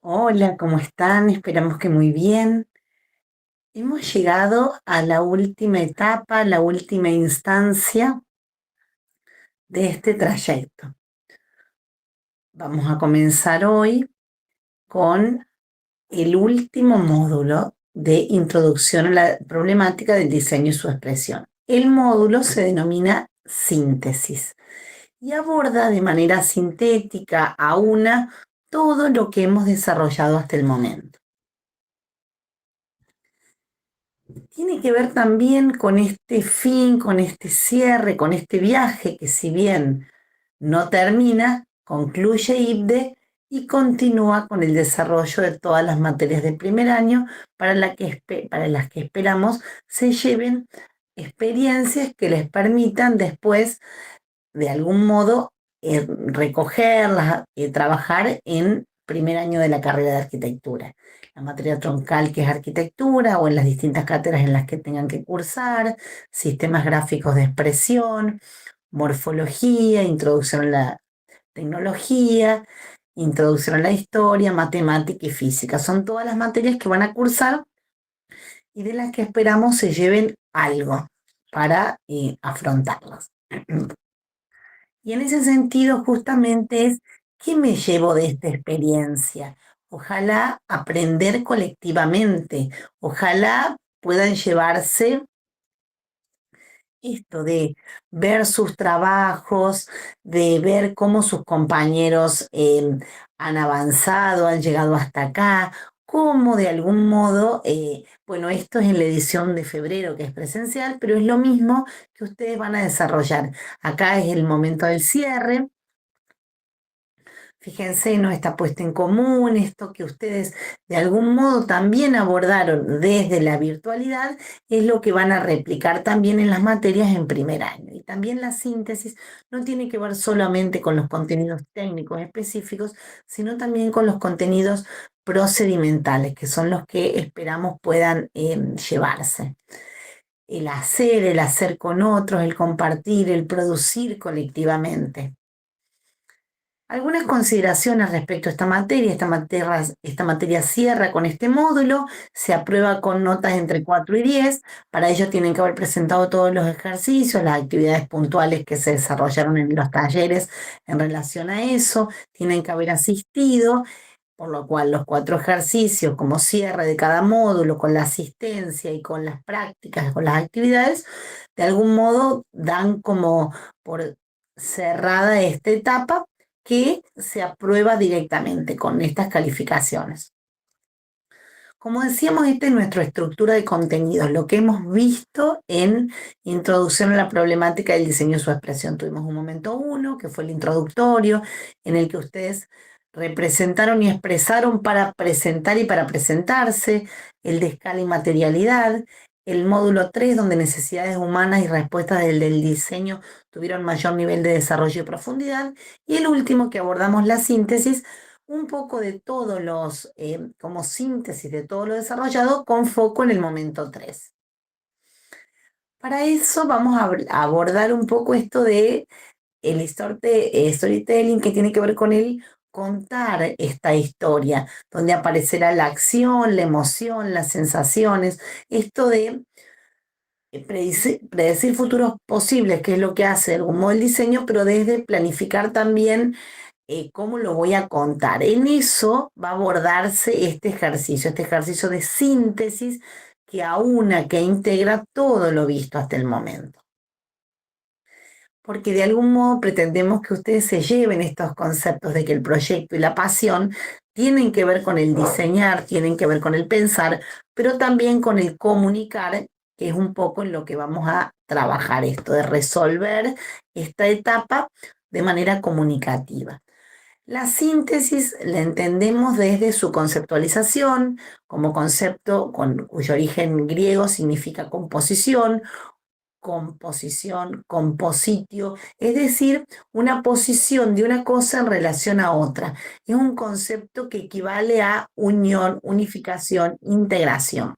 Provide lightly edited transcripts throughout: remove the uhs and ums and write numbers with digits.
Hola, ¿cómo están? Esperamos que muy bien. Hemos llegado a la última etapa, la última instancia de este trayecto. Vamos a comenzar hoy con el último módulo de introducción a la problemática del diseño y su expresión. El módulo se denomina síntesis y aborda de manera sintética, aúna todo lo que hemos desarrollado hasta el momento. Tiene que ver también con este fin, con este cierre, con este viaje que si bien no termina, concluye IPDE y continúa con el desarrollo de todas las materias de primer año para las que esperamos se lleven experiencias que les permitan después de algún modo recogerlas, trabajar en primer año de la carrera de arquitectura. La materia troncal que es arquitectura o en las distintas cátedras en las que tengan que cursar, sistemas gráficos de expresión, morfología, introducción a la tecnología, introducción a la historia, matemática y física. Son todas las materias que van a cursar y de las que esperamos se lleven algo para afrontarlas. Y en ese sentido, justamente es, ¿qué me llevo de esta experiencia? Ojalá aprender colectivamente, ojalá puedan llevarse esto de ver sus trabajos, de ver cómo sus compañeros han avanzado, han llegado hasta acá, cómo de algún modo, bueno, esto es en la edición de febrero que es presencial, pero es lo mismo que ustedes van a desarrollar. Acá es el momento del cierre. Fíjense, no está puesto en común esto que ustedes de algún modo también abordaron desde la virtualidad, es lo que van a replicar también en las materias en primer año. Y también la síntesis no tiene que ver solamente con los contenidos técnicos específicos, sino también con los contenidos procedimentales, que son los que esperamos puedan llevarse. El hacer con otros, el compartir, el producir colectivamente. Algunas consideraciones respecto a esta materia. Esta materia cierra con este módulo, se aprueba con notas entre 4 y 10. Para ello tienen que haber presentado todos los ejercicios, las actividades puntuales que se desarrollaron en los talleres en relación a eso, tienen que haber asistido, por lo cual los 4 ejercicios como cierre de cada módulo, con la asistencia y con las prácticas, con las actividades, de algún modo dan como por cerrada esta etapa que se aprueba directamente con estas calificaciones. Como decíamos, esta es nuestra estructura de contenidos, lo que hemos visto en Introducción a la Problemática del Diseño y su Expresión. Tuvimos un momento 1, que fue el introductorio, en el que ustedes representaron y expresaron para presentar y para presentarse, el de escala y materialidad, el módulo 3, donde necesidades humanas y respuestas del diseño tuvieron mayor nivel de desarrollo y profundidad, y el último que abordamos la síntesis, un poco de todos los, como síntesis de todo lo desarrollado, con foco en el momento 3. Para eso vamos a abordar un poco esto de el storytelling, que tiene que ver con el contar esta historia, donde aparecerá la acción, la emoción, las sensaciones, esto de predecir futuros posibles, que es lo que hace de algún modo el diseño, pero desde planificar también cómo lo voy a contar. En eso va a abordarse este ejercicio de síntesis que aúna, que integra todo lo visto hasta el momento. Porque de algún modo pretendemos que ustedes se lleven estos conceptos de que el proyecto y la pasión tienen que ver con el diseñar, tienen que ver con el pensar, pero también con el comunicar, que es un poco en lo que vamos a trabajar esto, de resolver esta etapa de manera comunicativa. La síntesis la entendemos desde su conceptualización como concepto cuyo origen griego significa compositio, es decir, una posición de una cosa en relación a otra. Es un concepto que equivale a unión, unificación, integración.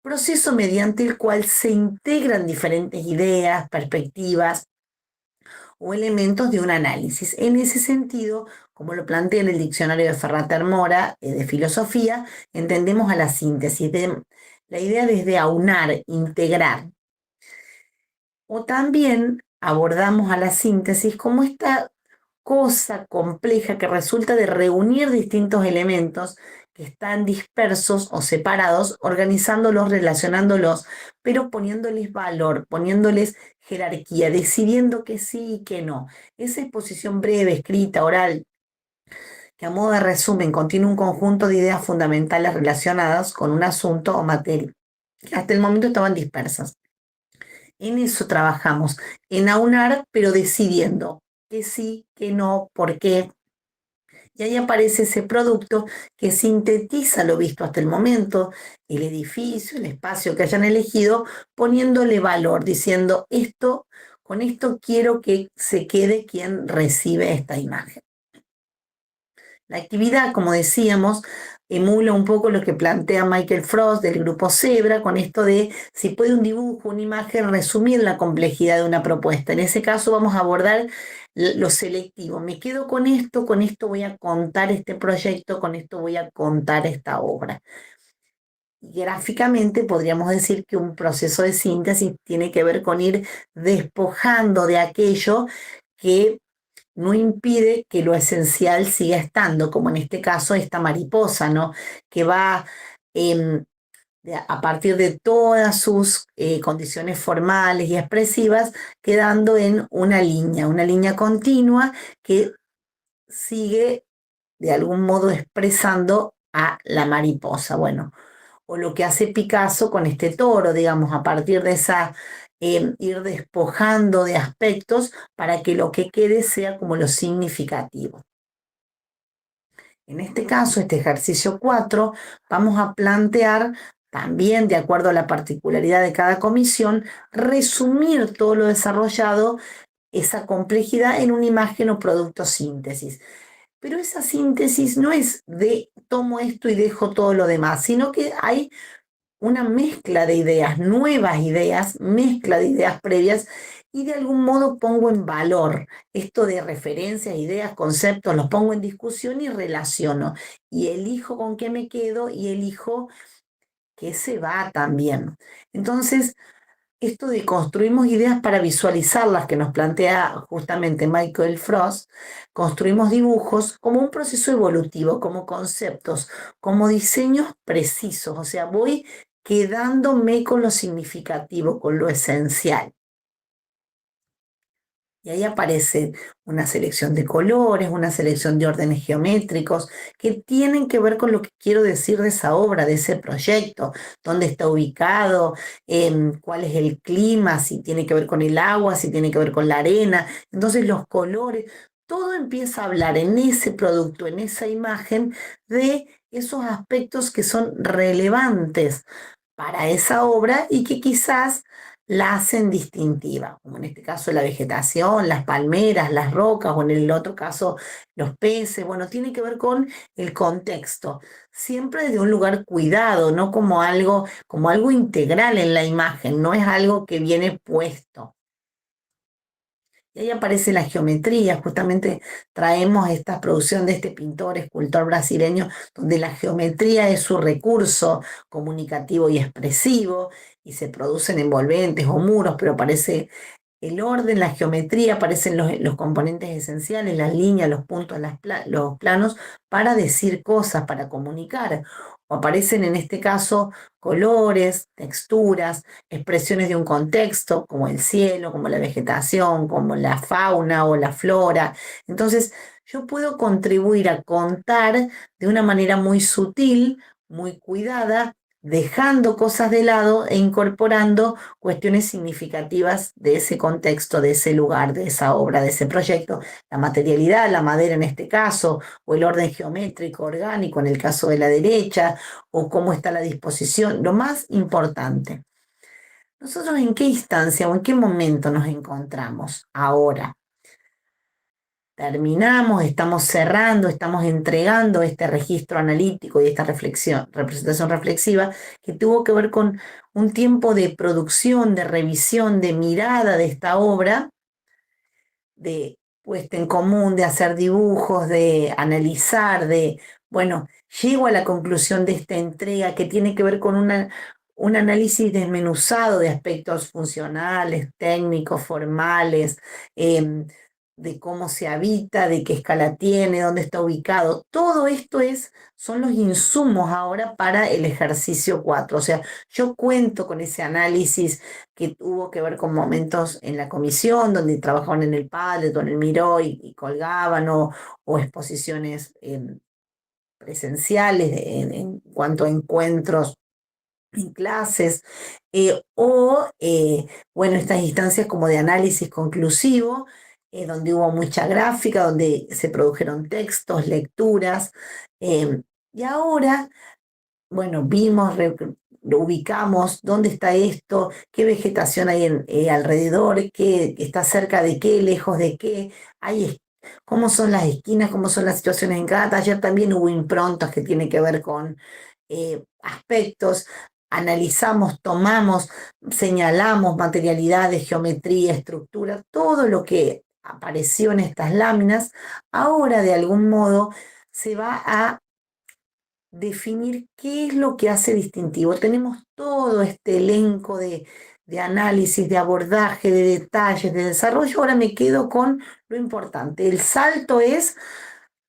Proceso mediante el cual se integran diferentes ideas, perspectivas o elementos de un análisis. En ese sentido, como lo plantea en el diccionario de Ferrater Mora de filosofía, entendemos a la síntesis, la idea desde aunar, integrar. O también abordamos a la síntesis como esta cosa compleja que resulta de reunir distintos elementos que están dispersos o separados, organizándolos, relacionándolos, pero poniéndoles valor, poniéndoles jerarquía, decidiendo que sí y que no. Esa exposición breve, escrita, oral, que a modo de resumen contiene un conjunto de ideas fundamentales relacionadas con un asunto o materia, que hasta el momento estaban dispersas. En eso trabajamos, en aunar, pero decidiendo que sí, que no, por qué. Y ahí aparece ese producto que sintetiza lo visto hasta el momento, el edificio, el espacio que hayan elegido, poniéndole valor, diciendo esto, con esto quiero que se quede quien recibe esta imagen. La actividad, como decíamos, emula un poco lo que plantea Michael Frost del grupo Zebra, con esto de si puede un dibujo, una imagen, resumir la complejidad de una propuesta. En ese caso vamos a abordar lo selectivo. Me quedo con esto voy a contar este proyecto, con esto voy a contar esta obra. Y gráficamente podríamos decir que un proceso de síntesis tiene que ver con ir despojando de aquello que no impide que lo esencial siga estando, como en este caso esta mariposa, ¿no? Que va eh, a partir de todas sus condiciones formales y expresivas, quedando en una línea continua que sigue de algún modo expresando a la mariposa. Bueno, o lo que hace Picasso con este toro, digamos, a partir de esa, ir despojando de aspectos para que lo que quede sea como lo significativo. En este caso, este ejercicio 4, vamos a plantear también, de acuerdo a la particularidad de cada comisión, resumir todo lo desarrollado, esa complejidad en una imagen o producto síntesis. Pero esa síntesis no es de tomo esto y dejo todo lo demás, sino que hay una mezcla de ideas, nuevas ideas, mezcla de ideas previas y de algún modo pongo en valor esto de referencias, ideas, conceptos, los pongo en discusión y relaciono y elijo con qué me quedo y elijo qué se va también. Entonces, esto de construimos ideas para visualizarlas que nos plantea justamente Michael Frost, construimos dibujos como un proceso evolutivo, como conceptos, como diseños precisos, o sea, voy quedándome con lo significativo, con lo esencial. Y ahí aparece una selección de colores, una selección de órdenes geométricos que tienen que ver con lo que quiero decir de esa obra, de ese proyecto, dónde está ubicado, cuál es el clima, si tiene que ver con el agua, si tiene que ver con la arena. Entonces los colores, todo empieza a hablar en ese producto, en esa imagen, de esos aspectos que son relevantes para esa obra y que quizás la hacen distintiva, como en este caso la vegetación, las palmeras, las rocas, o en el otro caso los peces. Bueno, tiene que ver con el contexto, siempre desde un lugar cuidado, no como algo integral en la imagen, no es algo que viene puesto. Y ahí aparece la geometría, justamente traemos esta producción de este pintor, escultor brasileño, donde la geometría es su recurso comunicativo y expresivo, y se producen envolventes o muros, pero aparece el orden, la geometría, aparecen los componentes esenciales, las líneas, los puntos, los planos, para decir cosas, para comunicar. O aparecen en este caso colores, texturas, expresiones de un contexto, como el cielo, como la vegetación, como la fauna o la flora. Entonces, yo puedo contribuir a contar de una manera muy sutil, muy cuidada, dejando cosas de lado e incorporando cuestiones significativas de ese contexto, de ese lugar, de esa obra, de ese proyecto, la materialidad, la madera en este caso, o el orden geométrico, orgánico en el caso de la derecha, o cómo está la disposición, lo más importante. ¿Nosotros en qué instancia o en qué momento nos encontramos ahora? Terminamos, estamos cerrando, estamos entregando este registro analítico y esta representación reflexiva que tuvo que ver con un tiempo de producción, de revisión, de mirada de esta obra, de puesta en común, de hacer dibujos, de analizar, bueno, llego a la conclusión de esta entrega que tiene que ver con un análisis desmenuzado de aspectos funcionales, técnicos, formales, em, de cómo se habita, de qué escala tiene, dónde está ubicado. Todo esto son los insumos ahora para el ejercicio 4. O sea, yo cuento con ese análisis que tuvo que ver con momentos en la comisión, donde trabajaban en el Padlet o en el Miró y colgaban, o exposiciones presenciales en cuanto a encuentros en clases, bueno, estas instancias como de análisis conclusivo, donde hubo mucha gráfica, donde se produjeron textos, lecturas, y ahora bueno, lo ubicamos, dónde está esto, qué vegetación hay alrededor, qué está cerca de qué, lejos de qué, cómo son las esquinas, cómo son las situaciones en cada taller. También hubo improntas que tienen que ver con aspectos. Analizamos, tomamos, señalamos materialidades, geometría, estructura, todo lo que apareció en estas láminas, ahora de algún modo se va a definir qué es lo que hace distintivo. Tenemos todo este elenco de análisis, de abordaje, de detalles, de desarrollo. Ahora me quedo con lo importante. El salto es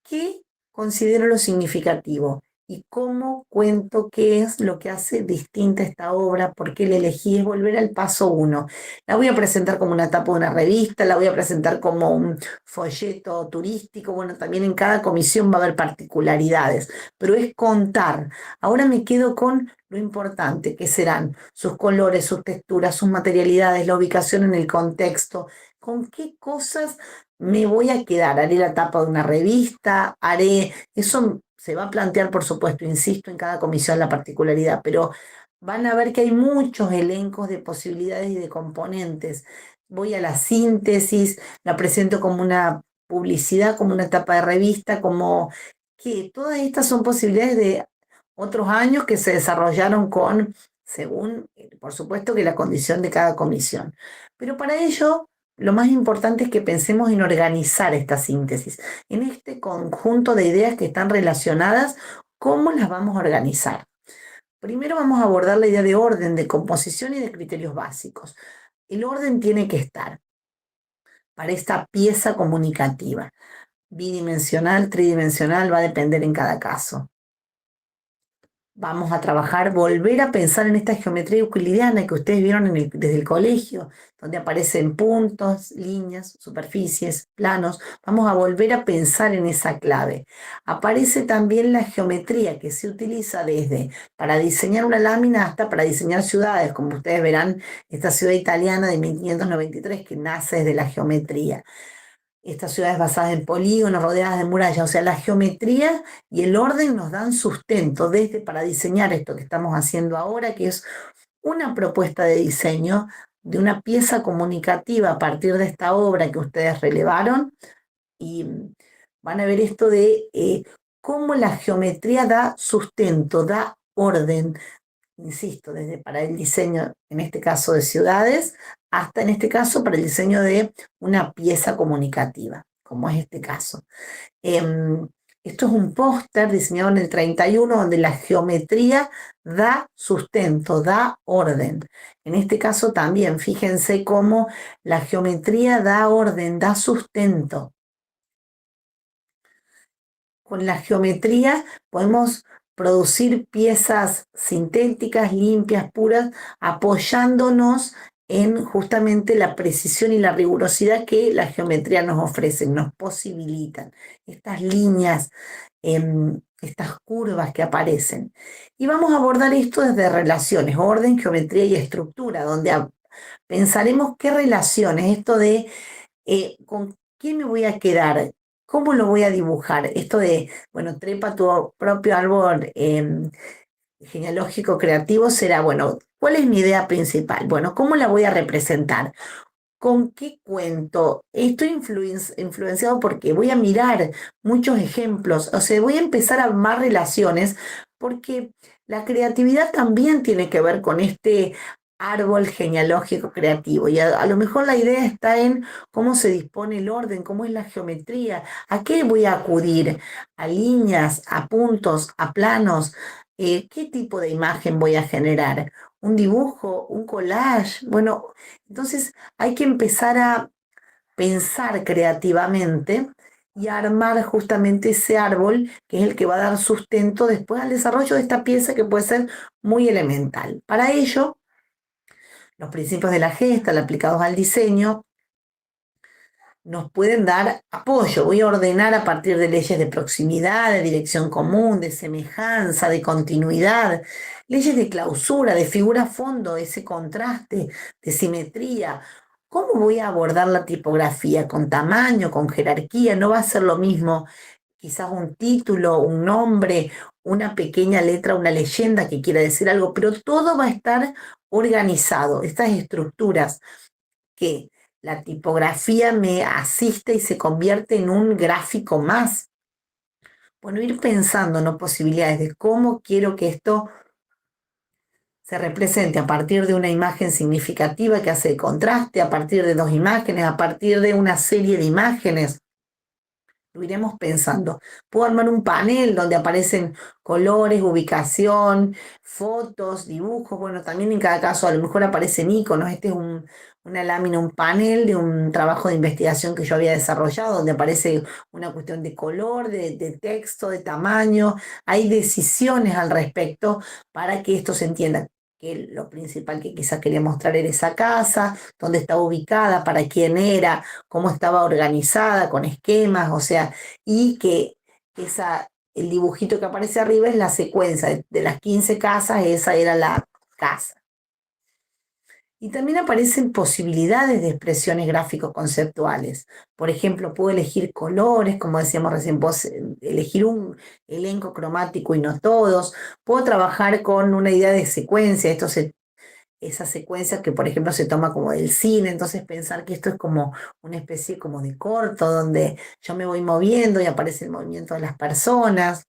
qué considero lo significativo y cómo cuento qué es lo que hace distinta esta obra, por qué la elegí. Es volver al paso uno. La voy a presentar como una tapa de una revista, la voy a presentar como un folleto turístico. Bueno, también en cada comisión va a haber particularidades, pero es contar. Ahora me quedo con lo importante, que serán sus colores, sus texturas, sus materialidades, la ubicación en el contexto, con qué cosas me voy a quedar. Haré la tapa de una revista, eso se va a plantear, por supuesto, insisto, en cada comisión la particularidad, pero van a ver que hay muchos elencos de posibilidades y de componentes. Voy a la síntesis, la presento como una publicidad, como una tapa de revista, como que todas estas son posibilidades de otros años que se desarrollaron según, por supuesto, que la condición de cada comisión. Pero para ello, lo más importante es que pensemos en organizar esta síntesis, en este conjunto de ideas que están relacionadas, ¿cómo las vamos a organizar? Primero vamos a abordar la idea de orden, de composición y de criterios básicos. El orden tiene que estar para esta pieza comunicativa. Bidimensional, tridimensional, va a depender en cada caso. Vamos a trabajar, volver a pensar en esta geometría euclidiana que ustedes vieron desde el colegio, donde aparecen puntos, líneas, superficies, planos. Vamos a volver a pensar en esa clave. Aparece también la geometría que se utiliza para diseñar una lámina hasta para diseñar ciudades, como ustedes verán, esta ciudad italiana de 1593 que nace desde la geometría. Estas ciudades basadas en polígonos, rodeadas de murallas. O sea, la geometría y el orden nos dan sustento para diseñar esto que estamos haciendo ahora, que es una propuesta de diseño de una pieza comunicativa a partir de esta obra que ustedes relevaron, y van a ver esto de cómo la geometría da sustento, da orden, insisto, desde para el diseño, en este caso de ciudades, hasta en este caso para el diseño de una pieza comunicativa, como es este caso. Esto es un póster diseñado en el 31 donde la geometría da sustento, da orden. En este caso también, fíjense cómo la geometría da orden, da sustento. Con la geometría podemos producir piezas sintéticas, limpias, puras, apoyándonos en justamente la precisión y la rigurosidad que la geometría nos ofrece, nos posibilitan. Estas líneas, estas curvas que aparecen. Y vamos a abordar esto desde relaciones, orden, geometría y estructura, donde pensaremos qué relaciones, esto de con qué me voy a quedar, cómo lo voy a dibujar. Esto de, bueno, trepa tu propio árbol genealógico creativo será, bueno, ¿cuál es mi idea principal? Bueno, ¿cómo la voy a representar? ¿Con qué cuento? Estoy influenciado porque voy a mirar muchos ejemplos, o sea, voy a empezar a armar relaciones, porque la creatividad también tiene que ver con este árbol genealógico creativo. Y a lo mejor la idea está en cómo se dispone el orden, cómo es la geometría, a qué voy a acudir, a líneas, a puntos, a planos, qué tipo de imagen voy a generar, un dibujo, un collage. Bueno, entonces hay que empezar a pensar creativamente y armar justamente ese árbol que es el que va a dar sustento después al desarrollo de esta pieza que puede ser muy elemental. Para ello, los principios de la Gestalt aplicados al diseño nos pueden dar apoyo. Voy a ordenar a partir de leyes de proximidad, de dirección común, de semejanza, de continuidad, leyes de clausura, de figura fondo, ese contraste, de simetría. ¿Cómo voy a abordar la tipografía? ¿Con tamaño, con jerarquía? No va a ser lo mismo quizás un título, un nombre, una pequeña letra, una leyenda que quiera decir algo, pero todo va a estar organizado. Estas estructuras que la tipografía me asiste y se convierte en un gráfico más. Bueno, ir pensando en posibilidades de cómo quiero que esto se represente a partir de una imagen significativa que hace el contraste, a partir de dos imágenes, a partir de una serie de imágenes. Lo iremos pensando. Puedo armar un panel donde aparecen colores, ubicación, fotos, dibujos. Bueno, también en cada caso a lo mejor aparecen iconos. Este es una lámina, un panel de un trabajo de investigación que yo había desarrollado, donde aparece una cuestión de color, de texto, de tamaño. Hay decisiones al respecto para que esto se entienda. Que lo principal que quizás quería mostrar era esa casa, dónde estaba ubicada, para quién era, cómo estaba organizada, con esquemas, o sea, y que el dibujito que aparece arriba es la secuencia de las 15 casas, esa era la casa. Y también aparecen posibilidades de expresiones gráfico-conceptuales. Por ejemplo, puedo elegir colores, como decíamos recién, puedo elegir un elenco cromático y no todos. Puedo trabajar con una idea de secuencia. Esa secuencia que, por ejemplo, se toma como del cine, entonces pensar que esto es como una especie como de corto, donde yo me voy moviendo y aparece el movimiento de las personas,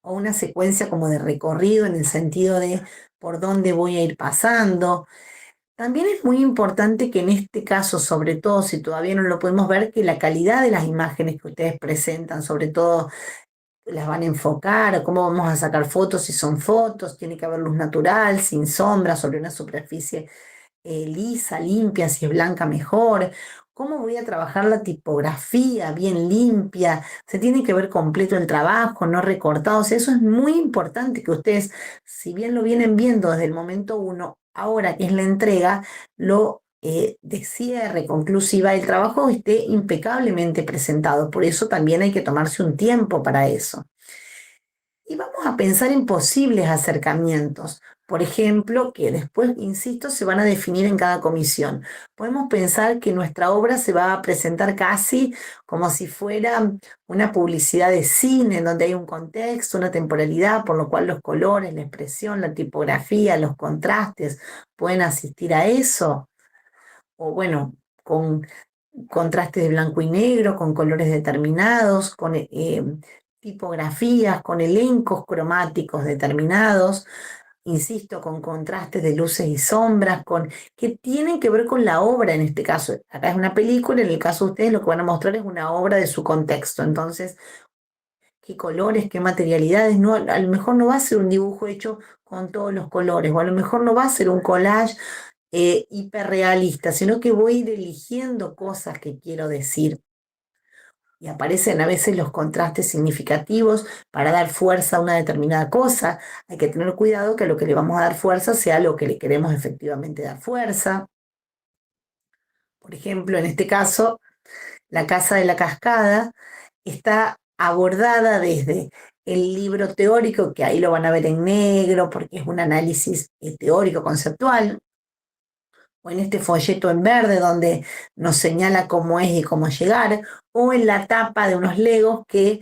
o una secuencia como de recorrido en el sentido de por dónde voy a ir pasando. También es muy importante que en este caso, sobre todo si todavía no lo podemos ver, que la calidad de las imágenes que ustedes presentan, sobre todo las van a enfocar, cómo vamos a sacar fotos si son fotos, tiene que haber luz natural, sin sombra, sobre una superficie lisa, limpia, si es blanca mejor. ¿Cómo voy a trabajar la tipografía bien limpia? Se tiene que ver completo el trabajo, no recortado. O sea, eso es muy importante que ustedes, si bien lo vienen viendo desde el momento uno, ahora que es la entrega, lo de cierre, conclusiva, el trabajo esté impecablemente presentado. Por eso también hay que tomarse un tiempo para eso. Y vamos a pensar en posibles acercamientos. Por ejemplo, que después, insisto, se van a definir en cada comisión. Podemos pensar que nuestra obra se va a presentar casi como si fuera una publicidad de cine, en donde hay un contexto, una temporalidad, por lo cual los colores, la expresión, la tipografía, los contrastes pueden asistir a eso. O bueno, con contrastes de blanco y negro, con colores determinados, con tipografías, con elencos cromáticos determinados, insisto, con contrastes de luces y sombras, que tienen que ver con la obra en este caso. Acá es una película, en el caso de ustedes lo que van a mostrar es una obra de su contexto. Entonces, qué colores, qué materialidades. No, a lo mejor no va a ser un dibujo hecho con todos los colores, o a lo mejor no va a ser un collage hiperrealista, sino que voy a ir eligiendo cosas que quiero decir. Y aparecen a veces los contrastes significativos para dar fuerza a una determinada cosa. Hay que tener cuidado que a lo que le vamos a dar fuerza sea lo que le queremos efectivamente dar fuerza. Por ejemplo, en este caso, la Casa de la Cascada está abordada desde el libro teórico, que ahí lo van a ver en negro porque es un análisis teórico conceptual, o en este folleto en verde donde nos señala cómo es y cómo llegar, o en la tapa de unos legos que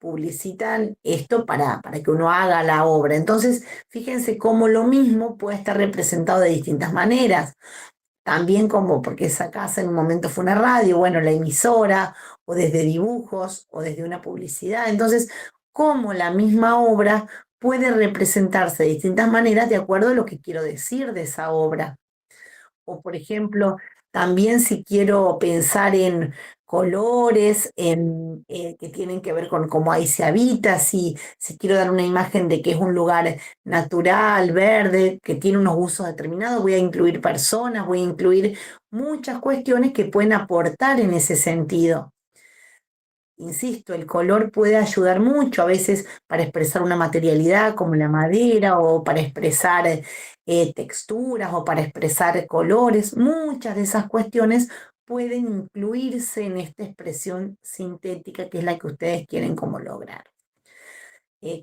publicitan esto para que uno haga la obra. Entonces, fíjense cómo lo mismo puede estar representado de distintas maneras. También como, porque esa casa en un momento fue una radio, bueno, la emisora, o desde dibujos, o desde una publicidad. Entonces, cómo la misma obra puede representarse de distintas maneras de acuerdo a lo que quiero decir de esa obra. O, por ejemplo, también si quiero pensar en colores, que tienen que ver con cómo ahí se habita, si quiero dar una imagen de que es un lugar natural, verde, que tiene unos usos determinados, voy a incluir personas, voy a incluir muchas cuestiones que pueden aportar en ese sentido. Insisto, el color puede ayudar mucho a veces para expresar una materialidad como la madera o para expresar texturas o para expresar colores. Muchas de esas cuestiones pueden incluirse en esta expresión sintética que es la que ustedes quieren como lograr.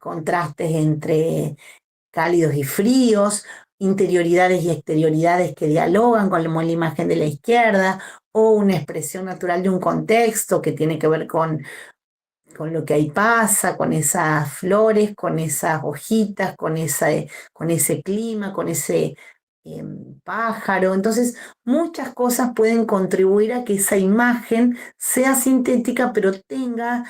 Contrastes entre cálidos y fríos, interioridades y exterioridades que dialogan con la imagen de la izquierda, o una expresión natural de un contexto que tiene que ver con lo que ahí pasa, con esas flores, con esas hojitas, con ese clima, con ese pájaro. Entonces, muchas cosas pueden contribuir a que esa imagen sea sintética, pero tenga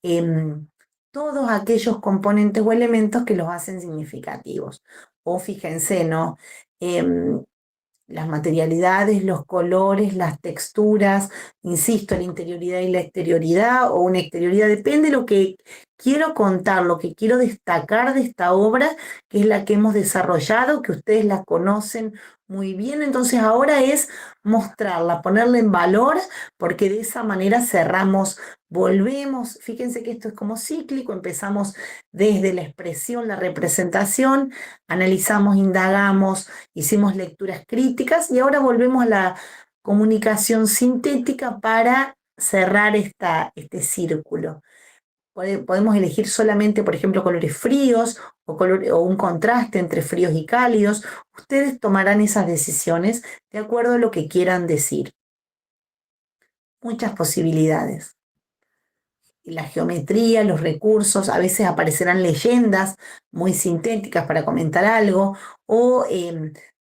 em, todos aquellos componentes o elementos que los hacen significativos. O fíjense, ¿no? Em, las materialidades, los colores, las texturas, insisto, la interioridad y la exterioridad, o una exterioridad, depende de lo que quiero contar, lo que quiero destacar de esta obra, que es la que hemos desarrollado, que ustedes la conocen muy bien. Entonces ahora es mostrarla, ponerla en valor, porque de esa manera cerramos, volvemos. Fíjense que esto es como cíclico, empezamos desde la expresión, la representación, analizamos, indagamos, hicimos lecturas críticas y ahora volvemos a la comunicación sintética para cerrar este círculo. Podemos elegir solamente, por ejemplo, colores fríos o un contraste entre fríos y cálidos. Ustedes tomarán esas decisiones de acuerdo a lo que quieran decir. Muchas posibilidades. La geometría, los recursos, a veces aparecerán leyendas muy sintéticas para comentar algo, o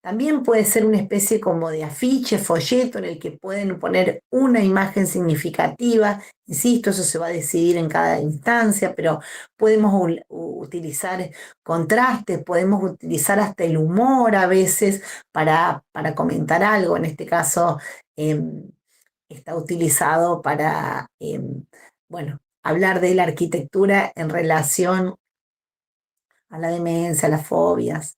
también puede ser una especie como de afiche, folleto en el que pueden poner una imagen significativa. Insisto, eso se va a decidir en cada instancia, pero podemos utilizar contrastes, podemos utilizar hasta el humor a veces para comentar algo. En este caso, está utilizado para, bueno, hablar de la arquitectura en relación a la demencia, a las fobias.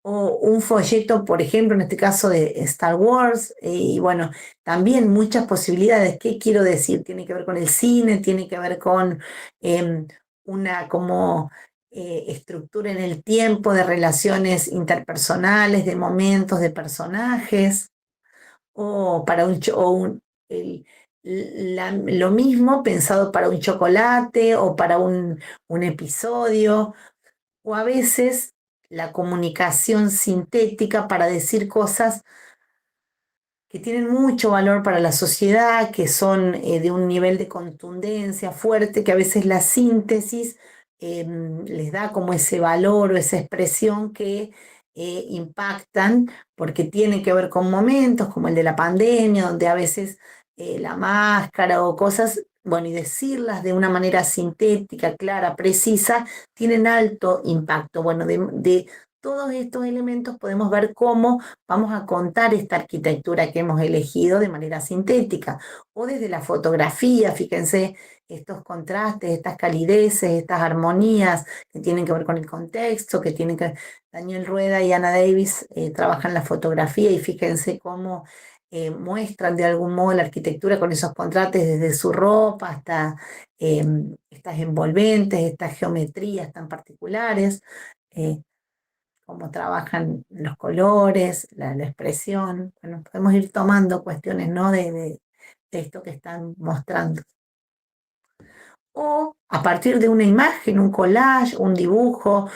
O un folleto, por ejemplo, en este caso de Star Wars, y bueno, también muchas posibilidades. ¿Qué quiero decir? Tiene que ver con el cine, tiene que ver con em, una como estructura en el tiempo de relaciones interpersonales, de momentos, de personajes, o para lo mismo pensado para un chocolate o para un episodio, o a veces la comunicación sintética para decir cosas que tienen mucho valor para la sociedad, que son de un nivel de contundencia fuerte, que a veces la síntesis les da como ese valor o esa expresión que impactan, porque tienen que ver con momentos como el de la pandemia, donde a veces la máscara o cosas, bueno, y decirlas de una manera sintética, clara, precisa, tienen alto impacto. Bueno, de todos estos elementos podemos ver cómo vamos a contar esta arquitectura que hemos elegido de manera sintética, o desde la fotografía. Fíjense estos contrastes, estas calideces, estas armonías que tienen que ver con el contexto, que tienen que... Daniel Rueda y Ana Davis trabajan la fotografía, y fíjense cómo muestran de algún modo la arquitectura con esos contrastes desde su ropa hasta estas envolventes, estas geometrías tan particulares. eh, Cómo trabajan los colores, la expresión. Bueno, podemos ir tomando cuestiones, ¿no? De esto que están mostrando. O a partir de una imagen, un collage, un dibujo,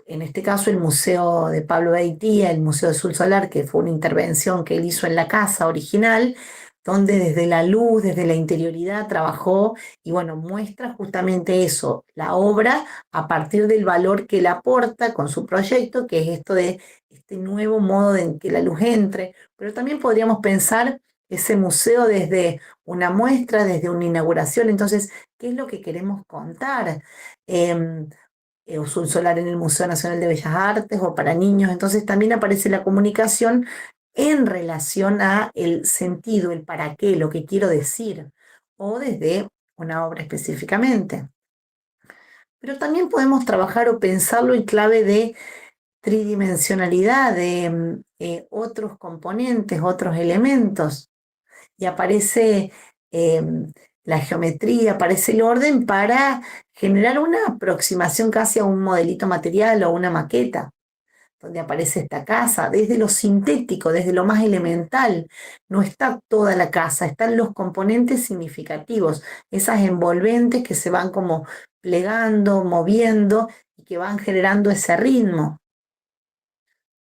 en este caso el Museo de Pablo Beitía, el Museo de Sul Solar, que fue una intervención que él hizo en la casa original, donde desde la luz, desde la interioridad trabajó, y bueno, muestra justamente eso, la obra a partir del valor que él aporta con su proyecto, que es esto de este nuevo modo de que la luz entre. Pero también podríamos pensar ese museo desde una muestra, desde una inauguración. Entonces, ¿qué es lo que queremos contar? O un solar en el Museo Nacional de Bellas Artes o para niños. Entonces también aparece la comunicación en relación a el sentido, el para qué, lo que quiero decir, o desde una obra específicamente. Pero también podemos trabajar o pensarlo en clave de tridimensionalidad, de otros componentes, otros elementos. Y aparece la geometría, aparece el orden para generar una aproximación casi a un modelito material o una maqueta, donde aparece esta casa, desde lo sintético, desde lo más elemental. No está toda la casa, están los componentes significativos, esas envolventes que se van como plegando, moviendo y que van generando ese ritmo.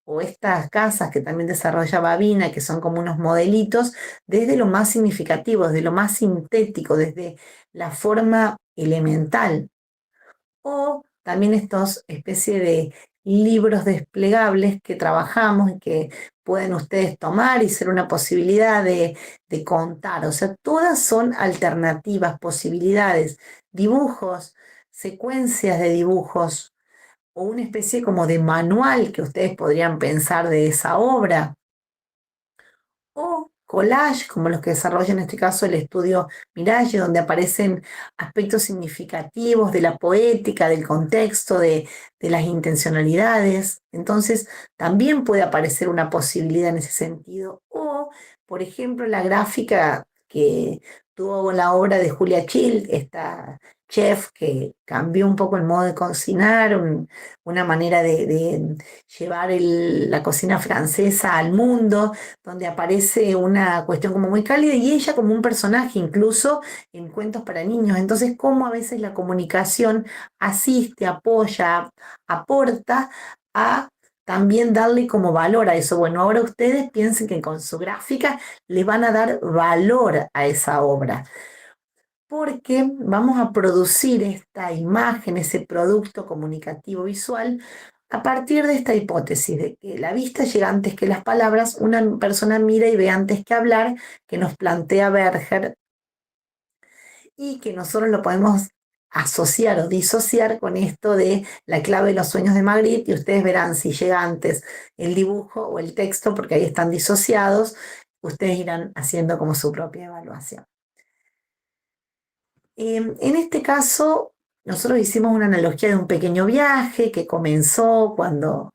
O estas casas que también desarrolla Babina, que son como unos modelitos, desde lo más significativo, desde lo más sintético, desde la forma elemental. O también estos especie de libros desplegables que trabajamos y que pueden ustedes tomar y ser una posibilidad de contar. O sea, todas son alternativas, posibilidades, dibujos, secuencias de dibujos o una especie como de manual que ustedes podrían pensar de esa obra, o collage, como los que desarrolla en este caso el estudio Mirage, donde aparecen aspectos significativos de la poética, del contexto, de las intencionalidades. Entonces, también puede aparecer una posibilidad en ese sentido. O, por ejemplo, la gráfica que tuvo la obra de Julia Child, esta chef que cambió un poco el modo de cocinar, una manera de llevar la cocina francesa al mundo, donde aparece una cuestión como muy cálida y ella como un personaje, incluso en cuentos para niños. Entonces, cómo a veces la comunicación asiste, apoya, aporta a también darle como valor a eso. Bueno, ahora ustedes piensen que con su gráfica le van a dar valor a esa obra, porque vamos a producir esta imagen, ese producto comunicativo visual, a partir de esta hipótesis de que la vista llega antes que las palabras, una persona mira y ve antes que hablar, que nos plantea Berger, y que nosotros lo podemos asociar o disociar con esto de la clave de los sueños de Magritte, y ustedes verán si llega antes el dibujo o el texto, porque ahí están disociados, ustedes irán haciendo como su propia evaluación. En este caso, nosotros hicimos una analogía de un pequeño viaje que comenzó cuando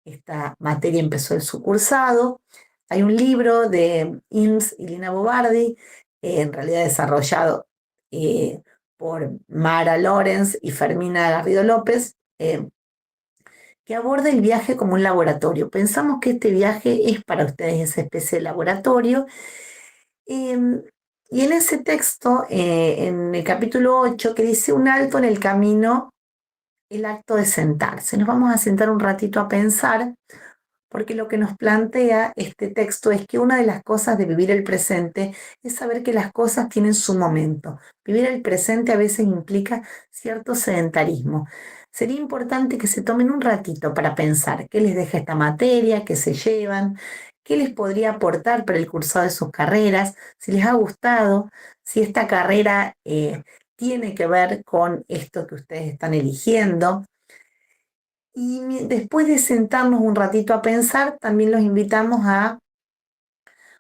esta materia empezó el su cursado. Hay un libro de Ims y Lina Bobardi, en realidad desarrollado eh, por Mara Lorenz y Fermina Garrido López, que aborda el viaje como un laboratorio. Pensamos que este viaje es para ustedes esa especie de laboratorio. Em, y en ese texto, en el capítulo 8, que dice un alto en el camino, el acto de sentarse. Nos vamos a sentar un ratito a pensar, porque lo que nos plantea este texto es que una de las cosas de vivir el presente es saber que las cosas tienen su momento. Vivir el presente a veces implica cierto sedentarismo. Sería importante que se tomen un ratito para pensar qué les deja esta materia, qué se llevan, qué les podría aportar para el cursado de sus carreras, si les ha gustado, si esta carrera tiene que ver con esto que ustedes están eligiendo. Y después de sentarnos un ratito a pensar, también los invitamos a,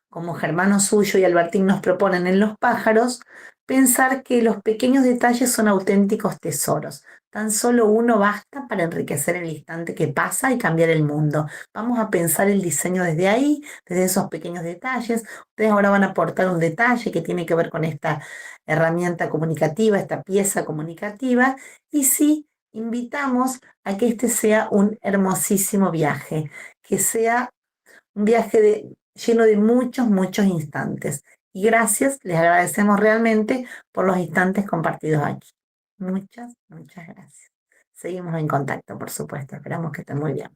como Germano Suyo y Albertín nos proponen en Los pájaros, pensar que los pequeños detalles son auténticos tesoros. Tan solo uno basta para enriquecer el instante que pasa y cambiar el mundo. Vamos a pensar el diseño desde ahí, desde esos pequeños detalles. Ustedes ahora van a aportar un detalle que tiene que ver con esta herramienta comunicativa, esta pieza comunicativa, y sí, invitamos a que este sea un hermosísimo viaje, que sea un viaje lleno de muchos, muchos instantes. Y gracias, les agradecemos realmente por los instantes compartidos aquí. Muchas, muchas gracias. Seguimos en contacto, por supuesto. Esperamos que estén muy bien.